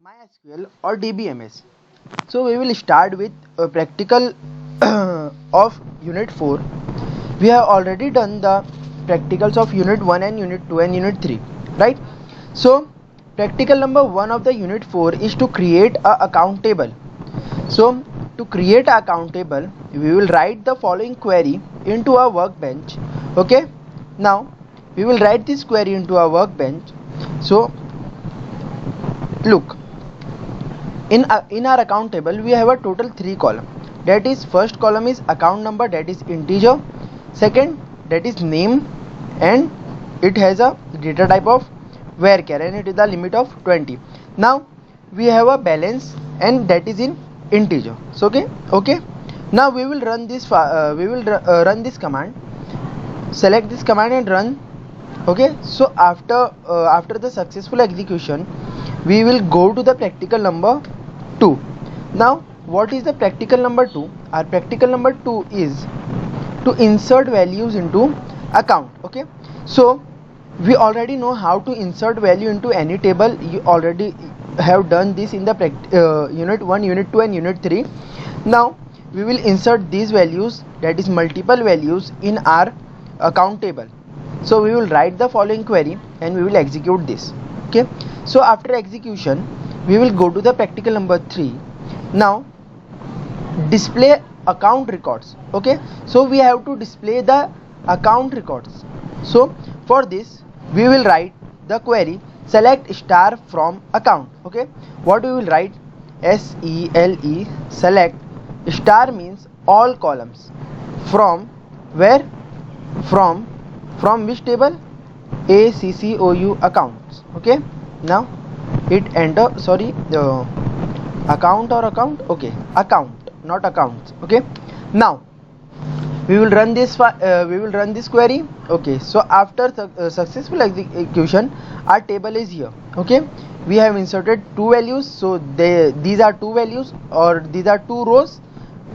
MySQL or DBMS. So we will start with a practical of Unit 4. We have already done the practicals of Unit 1 and Unit 2 and Unit 3, right? So practical number 1 of the Unit 4 is to create a account table. So to create a account table, we will write the following query into a workbench. Okay, now we will write this query into a workbench. So look, in our account table we have a total 3 column. That is, first column is account number, that is integer. Second, that is name, and it has a data type of varchar, and it is the limit of 20. Now we have a balance, and that is in integer. So okay, now we will run this run this command. Select this command and run. Okay, so after the successful execution, we will go to the practical number 2. Now what is the practical number 2? Our practical number 2 is to insert values into account. Okay, so we already know how to insert value into any table. You already have done this in the Unit 1, Unit 2 and Unit 3. Now we will insert these values, that is multiple values, in our account table. So we will write the following query and we will execute this. Okay, so after execution we will go to the practical number 3. Now display account records. Okay, so we have to display the account records. So for this we will write the query select star from account. Okay, what we will write? SELE select star means all columns. From where? From which table? ACCOU accounts. Okay, now hit enter. Sorry, the account or account? Okay, account, not accounts. Okay, now we will run this query. Okay, so after successful execution, our table is here. Okay, we have inserted 2 values, so these are 2 values, or these are 2 rows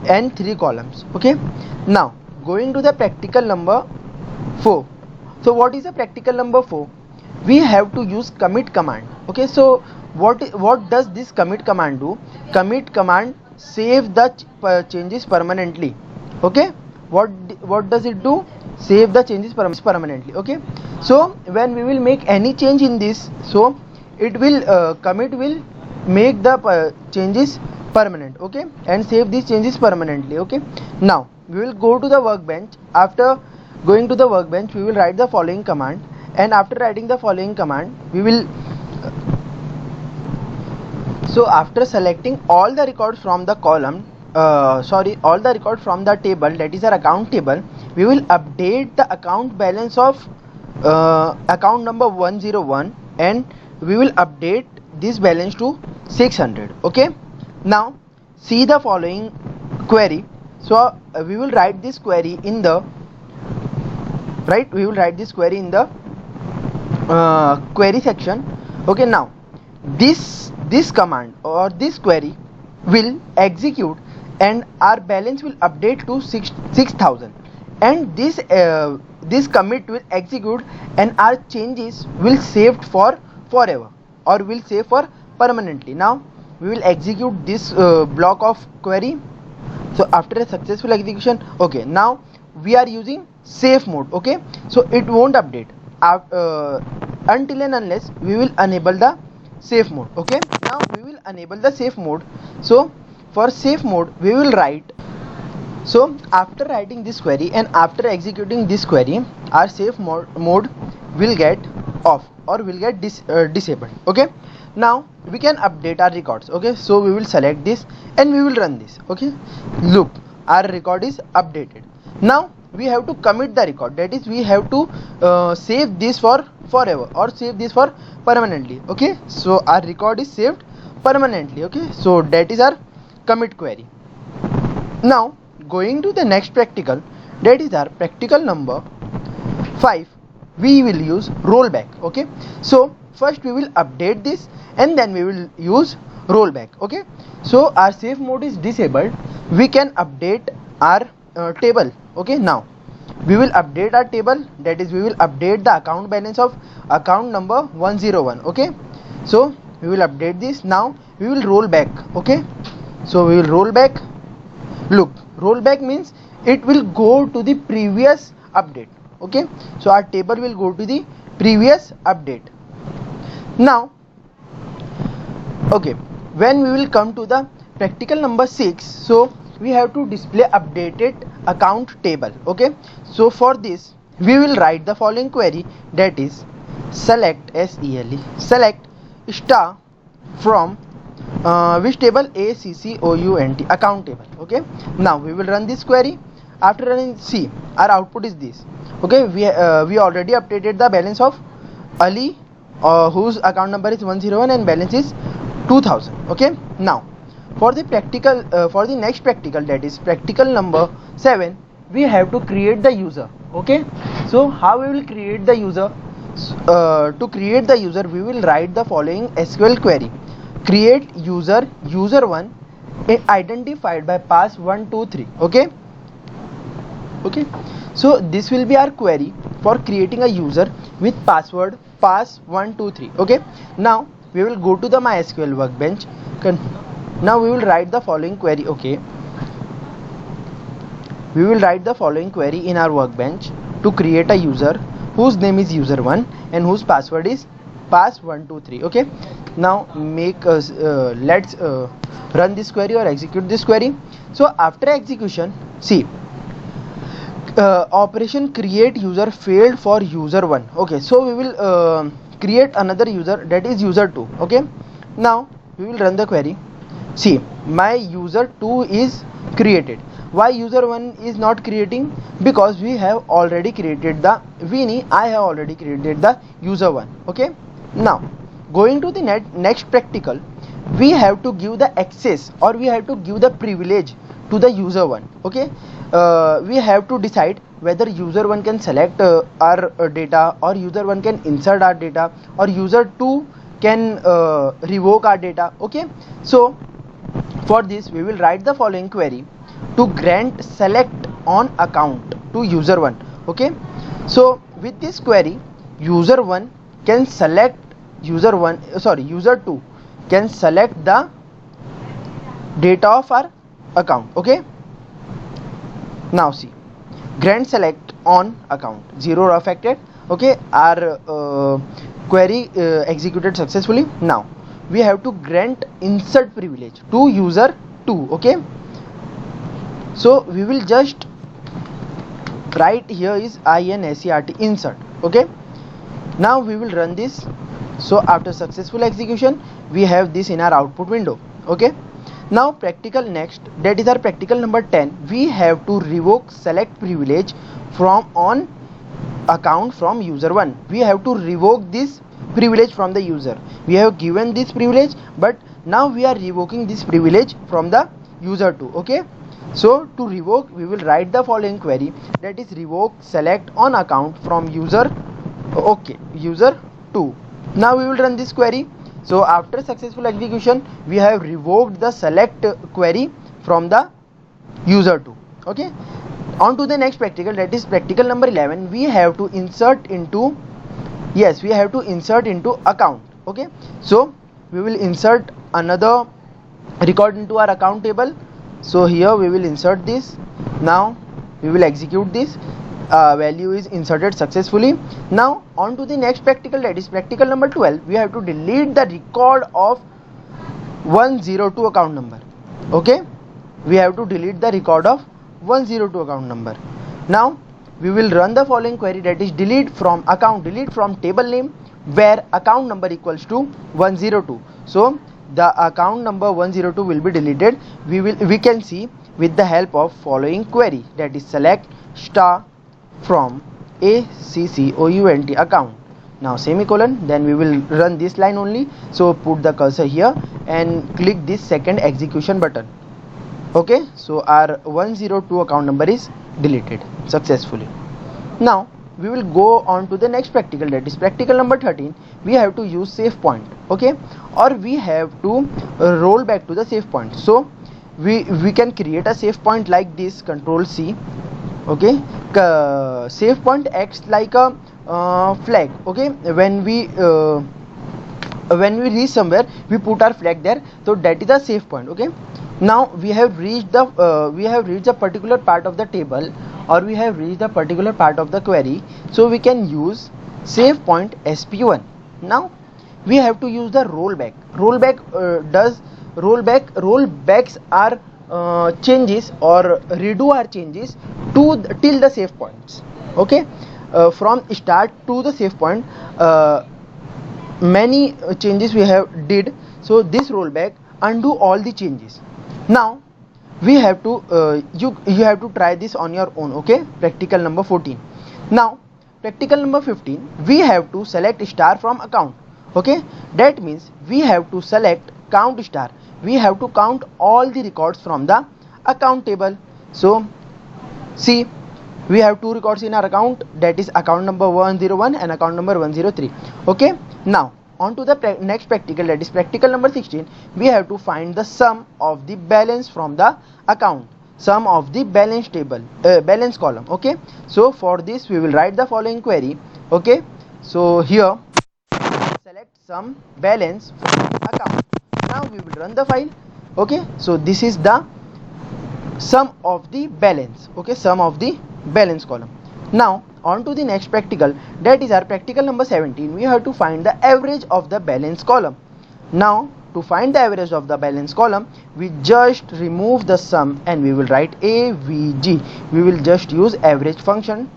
and 3 columns. Okay, now going to the practical number 4. So what is the practical number 4? We have to use commit command. Okay, so what does this commit command do? Commit command save the changes permanently. Okay, what does it do? Save the changes permanently. Okay, so when we will make any change in this, so it will commit will make the changes permanent. Okay, and save these changes permanently. Okay, now we will go to the workbench. After going to the workbench, we will write the following command, and after writing the following command, we will so after selecting all the records from the column, all the records from the table, that is our account table, we will update the account balance of account number 101, and we will update this balance to 600. Okay, now see the following query. So we will write this query in the query section. Okay, now this command or this query will execute, and our balance will update to 6,000, and this commit will execute, and our changes will saved for forever, or will save for permanently. Now we will execute this block of query. So after a successful execution, okay, now we are using safe mode. Okay, so it won't update until and unless we will enable the safe mode. Okay, now we will enable the safe mode. So for safe mode we will write, so after writing this query and after executing this query, our safe mode will get off or will get disabled. Okay, now we can update our records. Okay, so we will select this and we will run this. Okay, look, our record is updated. Now we have to commit the record, that is, we have to save this for forever or save this for permanently. Okay, so our record is saved permanently. Okay, so that is our commit query. Now going to the next practical, that is our practical number 5. We will use rollback. Okay, so first we will update this and then we will use rollback. Okay, so our safe mode is disabled, we can update our table. Okay, now we will update our table, that is, we will update the account balance of account number 101. Okay, so we will update this. Now we will roll back. Okay, so we will roll back. Look, roll back means it will go to the previous update. Okay, so our table will go to the previous update. Now, okay, when we will come to the practical number 6, so we have to display updated account table. Okay, so for this we will write the following query, that is select select star from which table? ACCOUNT, account table. Okay, now we will run this query. After running, see, our output is this. Okay, we already updated the balance of Ali, whose account number is 101 and balance is 2000. Okay, now for the practical for the next practical, that is practical number 7, we have to create the user. Okay, so how we will create the user? To create the user, we will write the following SQL query: create user user1 identified by pass 1 2 3. Okay, so this will be our query for creating a user with password pass 1 2 3. Okay, now we will go to the MySQL workbench. Now we will write the following query. Okay, we will write the following query in our workbench to create a user whose name is user1 and whose password is pass 1 2 3. Okay, now let's run this query or execute this query. So after execution, see, operation create user failed for user1. Okay, so we will create another user, that is user2. Okay, now we will run the query. See, my user2 is created. Why user1 is not creating? Because we have already created the I have already created the user1. Okay, now going to the next practical, we have to give the access or we have to give the privilege to the user1. Okay, we have to decide whether user1 can select our data, or user1 can insert our data, or user2 can revoke our data. Okay, so for this we will write the following query to grant select on account to user1. Okay, so with this query, user1 can select user2 can select the data of our account. Okay, now see, grant select on account, 0 affected. Okay, our query executed successfully. Now we have to grant insert privilege to user2. Okay, so we will just write here is insert insert. Okay, now we will run this. So after successful execution, we have this in our output window. Okay, now practical next, that is our practical number 10. We have to revoke select privilege from on account from user1. We have to revoke this privilege from the user. We have given this privilege, but now we are revoking this privilege from the user2. Okay, so to revoke, we will write the following query, that is revoke select on account from user. Okay, user2. Now we will run this query. So after successful execution, we have revoked the select query from the user2. Okay, on to the next practical, that is practical number 11. We have to insert into account. Okay, so we will insert another record into our account table. So here we will insert this. Now we will execute this. Value is inserted successfully. Now on to the next practical, that is practical number 12. We have to delete the record of 102 account number. Okay, we have to delete the record of 102 account number. Now we will run the following query, that is delete from account, delete from table name where account number equals to 102. So the account number 102 will be deleted. We can see with the help of following query, that is select star from ACCOUNT account. Now semicolon, then we will run this line only. So put the cursor here and click this second execution button. Okay, so our 102 account number is deleted successfully. Now we will go on to the next practical, that is practical number 13. We have to use SAVEPOINT. Okay, or we have to roll back to the SAVEPOINT. So we can create a SAVEPOINT like this, Control C. Okay, SAVEPOINT acts like a flag. Okay, when we when we reach somewhere we put our flag there, so that is a save point. Okay, now we have reached the particular part of the table, or we have reached the particular part of the query, so we can use save point sp1. Now we have to use the rollback. Rollbacks are changes or redo our changes to till the save points. Okay, from start to the save point, many changes we have did, so this rollback undo all the changes. Now we have to you have to try this on your own. Okay, practical number 14. Now practical number 15, we have to select star from account. Okay, that means we have to select count star. We have to count all the records from the account table. So see, we have two records in our account, that is account number 101 and account number 103. Okay, now on to the next practical, that is practical number 16. We have to find the sum of the balance from the account, sum of the balance table, balance column. Okay, so for this we will write the following query. Okay, so here select sum balance from account. Now we will run the file. Okay, so this is the sum of the balance. Okay, sum of the balance column. Now on to the next practical, that is our practical number 17. We have to find the average of the balance column. Now to find the average of the balance column, we just remove the sum and we will write avg. We will just use average function.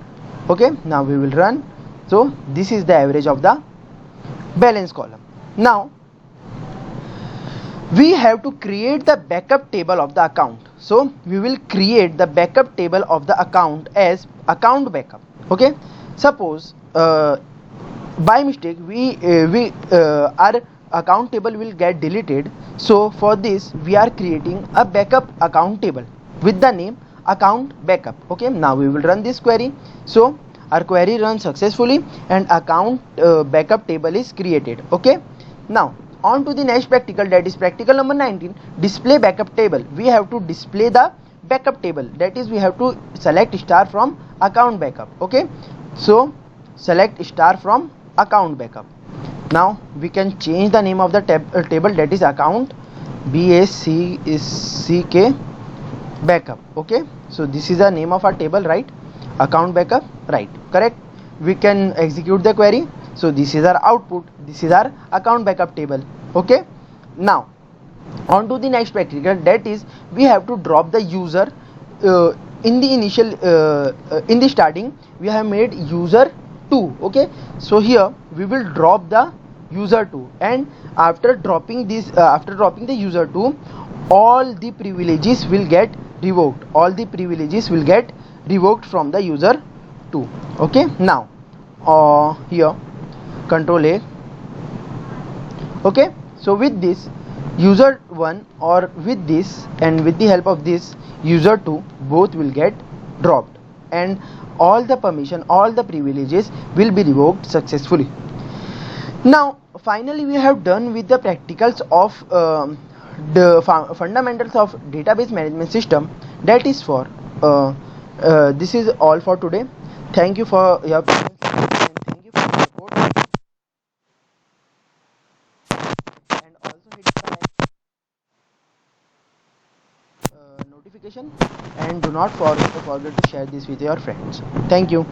Okay, now we will run. So this is the average of the balance column. Now we have to create the backup table of the account. So we will create the backup table of the account as account backup. Okay, suppose by mistake our account table will get deleted, so for this we are creating a backup account table with the name account backup. Okay, now we will run this query. So our query runs successfully and account backup table is created. Okay, now on to the next practical, that is practical number 19, display backup table. We have to display the backup table, that is we have to select star from account backup. Okay, so select star from account backup. Now we can change the name of the table, that is account B.Sc backup. Okay, so this is the name of our table, right? Account backup, right? Correct. We can execute the query. So this is our output, this is our account backup table. Okay, now on to the next practical, that is we have to drop the user in the initial in the starting we have made user 2. Okay, so here we will drop the user 2, and after dropping this after dropping the user 2, all the privileges will get revoked. All the privileges will get revoked from the user 2. Okay, now here control A. Okay, so with this user 1 or with this and with the help of this user 2, both will get dropped and all the permission, all the privileges will be revoked successfully. Now finally we have done with the practicals of the fundamentals of database management system. That is for this is all for today. Thank you for your patience and thank you for your support, and also hit the notification and do not forget to share this with your friends. Thank you.